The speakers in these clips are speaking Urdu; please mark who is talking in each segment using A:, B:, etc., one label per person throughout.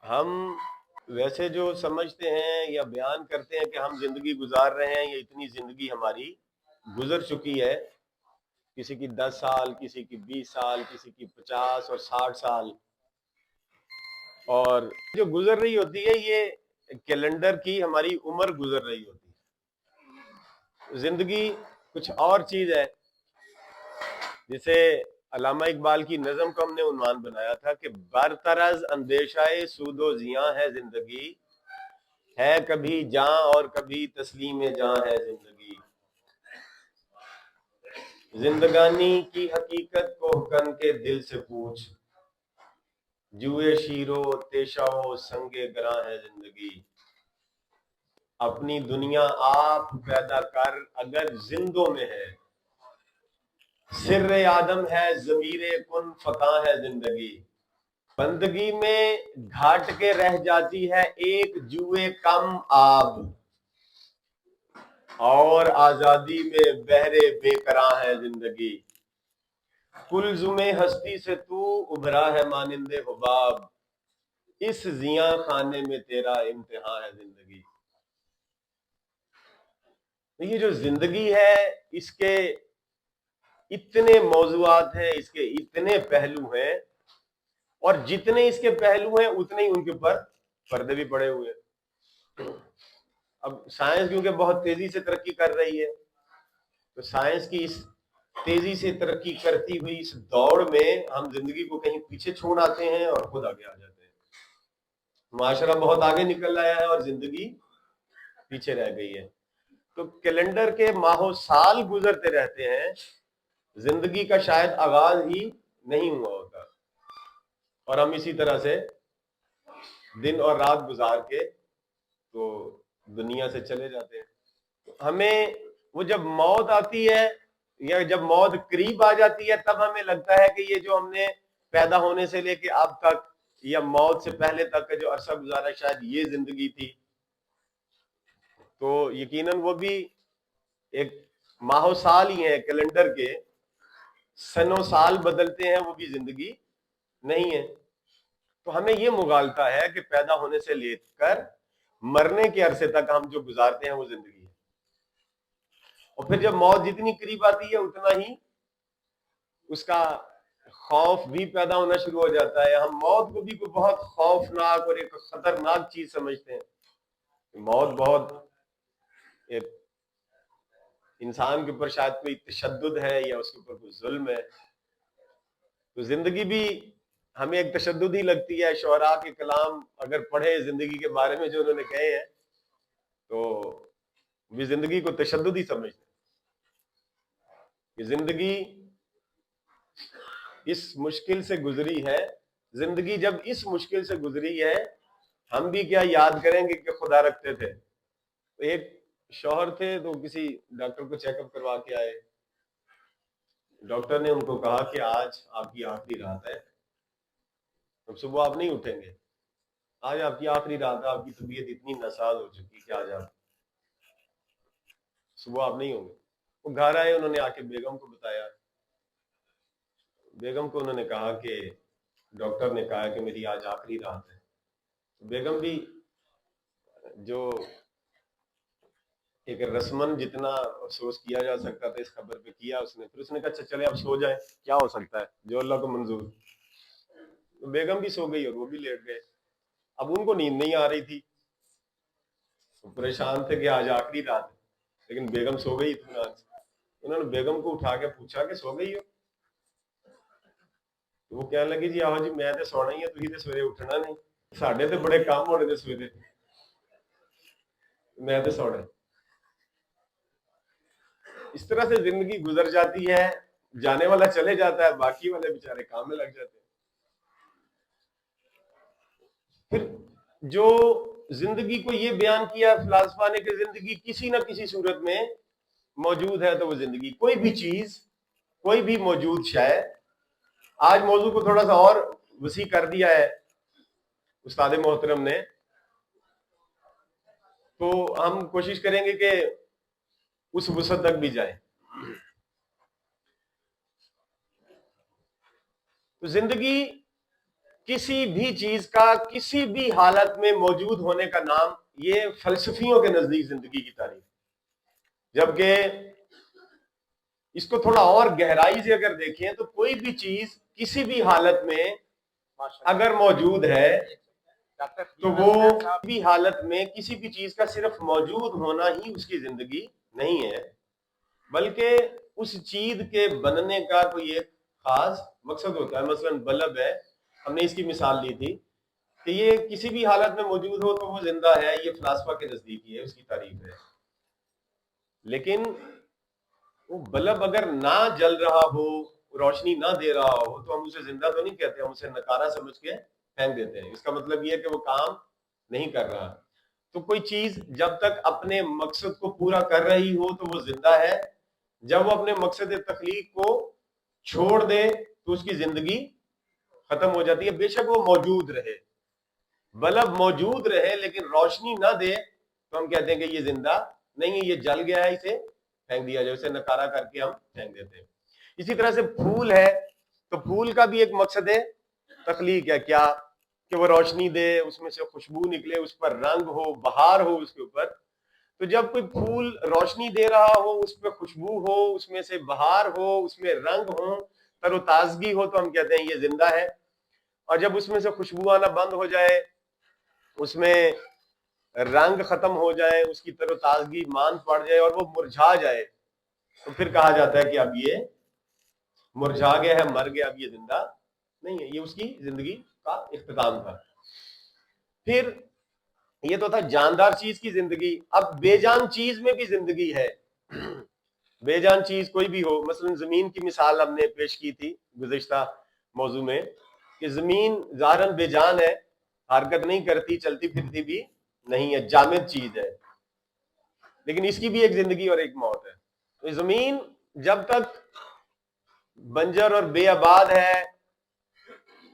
A: ہم ویسے جو سمجھتے ہیں یا بیان کرتے ہیں کہ ہم زندگی گزار رہے ہیں، یا اتنی زندگی ہماری گزر چکی ہے، کسی کی 10 سال، کسی کی 20 سال، کسی کی 50 اور 60 سال، اور جو گزر رہی ہوتی ہے یہ کیلنڈر کی ہماری عمر گزر رہی ہوتی ہے۔ زندگی کچھ اور چیز ہے، جسے علامہ اقبال کی نظم کو ہم نے عنوان بنایا تھا کہ برطرز اندیشہ سود و زیاں ہے زندگی، ہے کبھی جاں اور کبھی تسلیم جاں ہے زندگی، زندگانی کی حقیقت کو کن کے دل سے پوچھ، جوئے شیرو تیشہ و سنگ گراں ہے زندگی، اپنی دنیا آپ پیدا کر اگر زندوں میں ہے، سر آدم ہے ضمیر کن فکاں ہے زندگی، بندگی میں گھاٹ کے رہ جاتی ہے ایک جوئے کم آب، اور آزادی میں بہرے بے کراں ہے زندگی، کلزم ہستی سے تو ابھرا ہے مانند حباب، اس زیاں خانے میں تیرا امتحان ہے زندگی۔ یہ جو زندگی ہے اس کے اتنے موضوعات ہیں، اس کے اتنے پہلو ہیں، اور جتنے اس کے پہلو ہیں اتنے ہی ان کے اوپر پردے بھی پڑے ہوئے ہیں۔ اب سائنس کیونکہ بہت تیزی سے ترقی کر رہی ہے، تو سائنس کی اس تیزی سے ترقی کرتی ہوئی اس دوڑ میں ہم زندگی کو کہیں پیچھے چھوڑ آتے ہیں اور خود آگے آ جاتے ہیں۔ معاشرہ بہت آگے نکل آیا ہے اور زندگی پیچھے رہ گئی ہے۔ تو کیلنڈر کے ماہ و سال گزرتے رہتے ہیں، زندگی کا شاید آغاز ہی نہیں ہوا ہوتا، اور ہم اسی طرح سے دن اور رات گزار کے تو دنیا سے چلے جاتے ہیں۔ ہمیں وہ جب موت آتی ہے یا جب موت قریب آ جاتی ہے تب ہمیں لگتا ہے کہ یہ جو ہم نے پیدا ہونے سے لے کے اب تک یا موت سے پہلے تک کا جو عرصہ گزارا شاید یہ زندگی تھی۔ تو یقیناً وہ بھی ایک ماہ و سال ہی ہیں، کیلنڈر کے سن و سال بدلتے ہیں، وہ بھی زندگی نہیں ہے۔ تو ہمیں یہ مغالطہ ہے کہ پیدا ہونے سے لے کر مرنے کے عرصے تک ہم جو گزارتے ہیں وہ زندگی ہے، اور پھر جب موت جتنی قریب آتی ہے اتنا ہی اس کا خوف بھی پیدا ہونا شروع ہو جاتا ہے۔ ہم موت کو بھی کوئی بہت خوفناک اور ایک خطرناک چیز سمجھتے ہیں۔ موت بہت ایک انسان کے اوپر شاید کوئی تشدد ہے یا اس کے اوپر کوئی ظلم ہے، تو زندگی بھی ہمیں ایک تشدد ہی لگتی ہے۔ شعراء کے کلام اگر پڑھے زندگی کے بارے میں جو انہوں نے کہے ہیں تو بھی زندگی کو تشدد ہی سمجھتے ہیں کہ زندگی اس مشکل سے گزری ہے۔ زندگی جب اس مشکل سے گزری ہے ہم بھی کیا یاد کریں گے کہ خدا رکھتے تھے۔ ایک شوہر تھے تو کسی ڈاکٹر کو چیک اپ کروا کے آئے، ڈاکٹر نے ان کو کہا کہ آج آپ کی آخری رات ہے، اب صبح آپ نہیں اٹھیں گے، آج آپ کی آخری رات ہے، آپ کی طبیعت اتنی ناساز ہو چکی کہ آج آپ صبح آپ نہیں ہوں گے۔ وہ گھر آئے، انہوں نے آ کے بیگم کو بتایا، بیگم کو انہوں نے کہا کہ ڈاکٹر نے کہا کہ میری آج آخری رات ہے۔ بیگم بھی جو ایک رسمن جتنا افسوس کیا جا سکتا تھا اس خبر پہ کیا اس نے، پھر اس نے کہا اچھا چلے اب سو جائیں، کیا ہو سکتا ہے جو اللہ کو منظور۔ تو بیگم بھی سو گئی اور وہ بھی لیٹ گئے۔ اب ان کو نیند نہیں آ رہی تھی، پریشان تھے کہ آج آخری رات ہے، لیکن بیگم سو گئی اطمینان سے۔ انہوں نے بیگم کو اٹھا کے پوچھا کہ سو گئی ہو؟ تو وہ کہنے لگی جی آہو جی میں تو سونا ہی ہے، تھی تو سویرے اٹھنا نہیں، ساڈے تو بڑے کام ہونے تھے سویرے، میں تو سونا ہے۔ اس طرح سے زندگی گزر جاتی ہے، جانے والا چلے جاتا ہے، باقی والے بیچارے کام میں لگ جاتے ہیں۔ پھر جو زندگی کو یہ بیان کیا فلاسفہ نے کہ زندگی کسی نہ کسی صورت میں موجود ہے، تو وہ زندگی کوئی بھی چیز، کوئی بھی موجود شے۔ آج موضوع کو تھوڑا سا اور وسیع کر دیا ہے استاد محترم نے، تو ہم کوشش کریں گے کہ اس وسعت تک بھی جائیں۔ تو زندگی کسی بھی چیز کا کسی بھی حالت میں موجود ہونے کا نام، یہ فلسفیوں کے نزدیک زندگی کی تعریف، جبکہ اس کو تھوڑا اور گہرائی سے اگر دیکھیں تو کوئی بھی چیز کسی بھی حالت میں اگر موجود ہے تو وہ بھی حالت میں کسی بھی چیز کا صرف موجود ہونا ہی اس کی زندگی نہیں ہے، بلکہ اس چیز کے بننے کا کوئی ایک خاص مقصد ہوتا ہے۔ مثلا بلب ہے، ہم نے اس کی مثال لی تھی کہ یہ کسی بھی حالت میں موجود ہو تو وہ زندہ ہے، یہ فلاسفہ کے نزدیک ہے، اس کی تعریف ہے۔ لیکن وہ بلب اگر نہ جل رہا ہو، روشنی نہ دے رہا ہو تو ہم اسے زندہ تو نہیں کہتے، ہم اسے نکارہ سمجھ کے پھینک دیتے ہیں۔ اس کا مطلب یہ ہے کہ وہ کام نہیں کر رہا۔ تو کوئی چیز جب تک اپنے مقصد کو پورا کر رہی ہو تو وہ زندہ ہے، جب وہ اپنے مقصد تخلیق کو چھوڑ دے تو اس کی زندگی ختم ہو جاتی ہے، بے شک وہ موجود رہے۔ بلب موجود رہے لیکن روشنی نہ دے تو ہم کہتے ہیں کہ یہ زندہ نہیں ہے، یہ جل گیا ہے، اسے پھینک دیا جائے، اسے نکارہ کر کے ہم پھینک دیتے ہیں۔ اسی طرح سے پھول ہے، تو پھول کا بھی ایک مقصد ہے تخلیق ہے، کیا کہ وہ روشنی دے، اس میں سے خوشبو نکلے، اس پر رنگ ہو، بہار ہو اس کے اوپر۔ تو جب کوئی پھول روشنی دے رہا ہو، اس پہ خوشبو ہو، اس میں سے بہار ہو، اس میں رنگ ہو، تر و تازگی ہو، تو ہم کہتے ہیں یہ زندہ ہے۔ اور جب اس میں سے خوشبو آنا بند ہو جائے، اس میں رنگ ختم ہو جائے، اس کی تر و تازگی ماند پڑ جائے اور وہ مرجھا جائے، تو پھر کہا جاتا ہے کہ اب یہ مرجھا گیا ہے، مر گیا، اب یہ زندہ نہیں ہے۔ یہ اس کی زندگی کا اختتام تھا۔ پھر یہ تو تھا جاندار چیز کی زندگی، اب بے جان چیز میں بھی زندگی ہے۔ بے جان چیز کوئی بھی ہو، مثلا زمین کی مثال ہم نے پیش کی تھی گزشتہ موضوع میں کہ زمین ظاہراً بے جان ہے، حرکت نہیں کرتی، چلتی پھرتی بھی نہیں ہے، جامد چیز ہے، لیکن اس کی بھی ایک زندگی اور ایک موت ہے۔ تو زمین جب تک بنجر اور بے آباد ہے،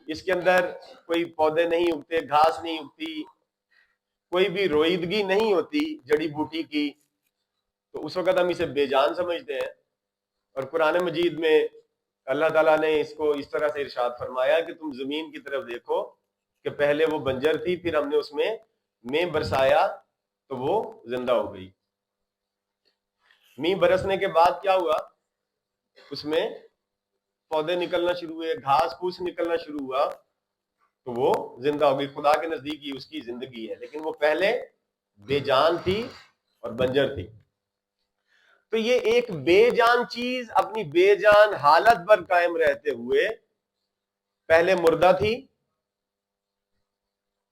A: اس کے اندر کوئی پودے نہیں اگتے، گھاس نہیں اگتی، کوئی بھی روئیدگی نہیں ہوتی جڑی بوٹی کی، تو اس وقت ہم اسے بے جان سمجھتے ہیں۔ اور قرآن مجید میں اللہ تعالیٰ نے اس کو اس طرح سے ارشاد فرمایا کہ تم زمین کی طرف دیکھو کہ پہلے وہ بنجر تھی، پھر ہم نے اس میں برسایا تو وہ زندہ ہو گئی۔ می برسنے کے بعد کیا ہوا؟ اس میں پودے نکلنا شروع ہوئے، گھاس پھوس نکلنا شروع ہوا، تو وہ زندہ ہو گئی۔ خدا کے نزدیک یہ اس کی زندگی ہے، لیکن وہ پہلے بے جان تھی اور بنجر تھی۔ تو یہ ایک بے جان چیز اپنی بے جان حالت پر قائم رہتے ہوئے پہلے مردہ تھی،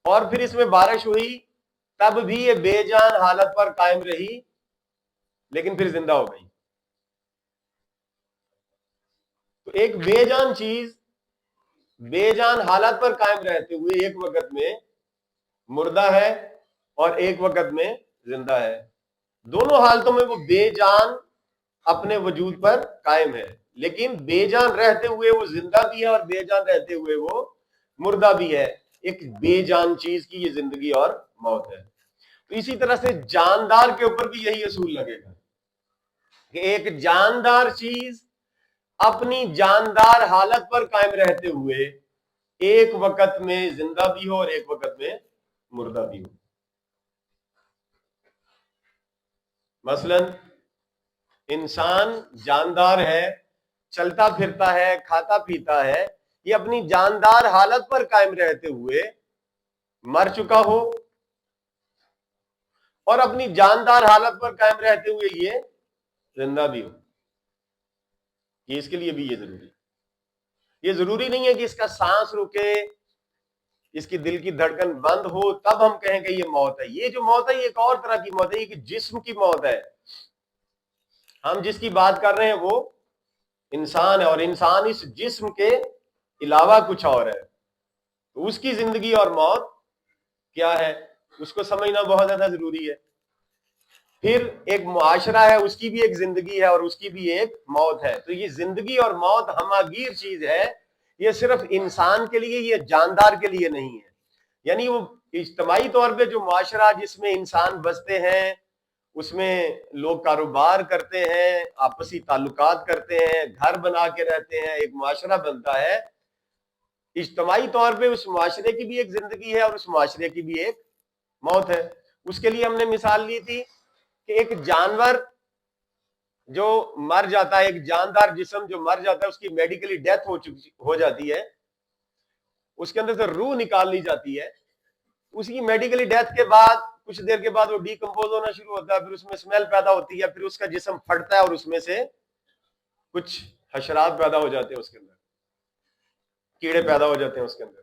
A: اور پھر اس میں بارش ہوئی تب بھی یہ بے جان حالت پر قائم رہی، لیکن پھر زندہ ہو گئی۔ تو ایک بے جان چیز بے جان حالت پر قائم رہتے ہوئے ایک وقت میں مردہ ہے اور ایک وقت میں زندہ ہے۔ دونوں حالتوں میں وہ بے جان اپنے وجود پر قائم ہے، لیکن بے جان رہتے ہوئے وہ زندہ بھی ہے اور بے جان رہتے ہوئے وہ مردہ بھی ہے۔ ایک بے جان چیز کی یہ زندگی اور موت ہے۔ تو اسی طرح سے جاندار کے اوپر بھی یہی اصول لگے گا کہ ایک جاندار چیز اپنی جاندار حالت پر قائم رہتے ہوئے ایک وقت میں زندہ بھی ہو اور ایک وقت میں مردہ بھی ہو۔ مثلا انسان جاندار ہے، چلتا پھرتا ہے، کھاتا پیتا ہے، یہ اپنی جاندار حالت پر قائم رہتے ہوئے مر چکا ہو، اور اپنی جاندار حالت پر قائم رہتے ہوئے یہ زندہ بھی ہو، یہ اس کے لیے بھی یہ ضروری ہے۔ یہ ضروری نہیں ہے کہ اس کا سانس رکے، اس کی دل کی دھڑکن بند ہو تب ہم کہیں کہ یہ موت ہے۔ یہ جو موت ہے یہ ایک اور طرح کی موت ہے، یہ کہ جسم کی موت ہے۔ ہم جس کی بات کر رہے ہیں وہ انسان ہے، اور انسان اس جسم کے علاوہ کچھ اور ہے۔ تو اس کی زندگی اور موت کیا ہے، اس کو سمجھنا بہت زیادہ ضروری ہے۔ پھر ایک معاشرہ ہے، اس کی بھی ایک زندگی ہے اور اس کی بھی ایک موت ہے۔ تو یہ زندگی اور موت ہماگیر چیز ہے، یہ صرف انسان کے لیے، یہ جاندار کے لیے نہیں ہے۔ یعنی وہ اجتماعی طور پہ جو معاشرہ جس میں انسان بستے ہیں، اس میں لوگ کاروبار کرتے ہیں، آپسی تعلقات کرتے ہیں، گھر بنا کے رہتے ہیں، ایک معاشرہ بنتا ہے، اجتماعی طور پہ اس معاشرے کی بھی ایک زندگی ہے اور اس معاشرے کی بھی ایک موت ہے. اس کے لیے ہم نے مثال لی تھی کہ ایک جانور جو مر جاتا ہے, ایک جاندار جسم جو مر جاتا ہے, اس کی میڈیکلی ڈیتھ ہو جاتی ہے, اس کے اندر سے روح نکال لی جاتی ہے. اس کی میڈیکلی ڈیتھ کے بعد کچھ دیر کے بعد وہ ڈیکمپوز ہونا شروع ہوتا ہے, پھر اس میں اسمیل پیدا ہوتی ہے, پھر اس کا جسم پھٹتا ہے اور اس میں سے کچھ حشرات پیدا ہو جاتے ہیں, اس کے اندر کیڑے پیدا ہو جاتے ہیں اس کے اندر.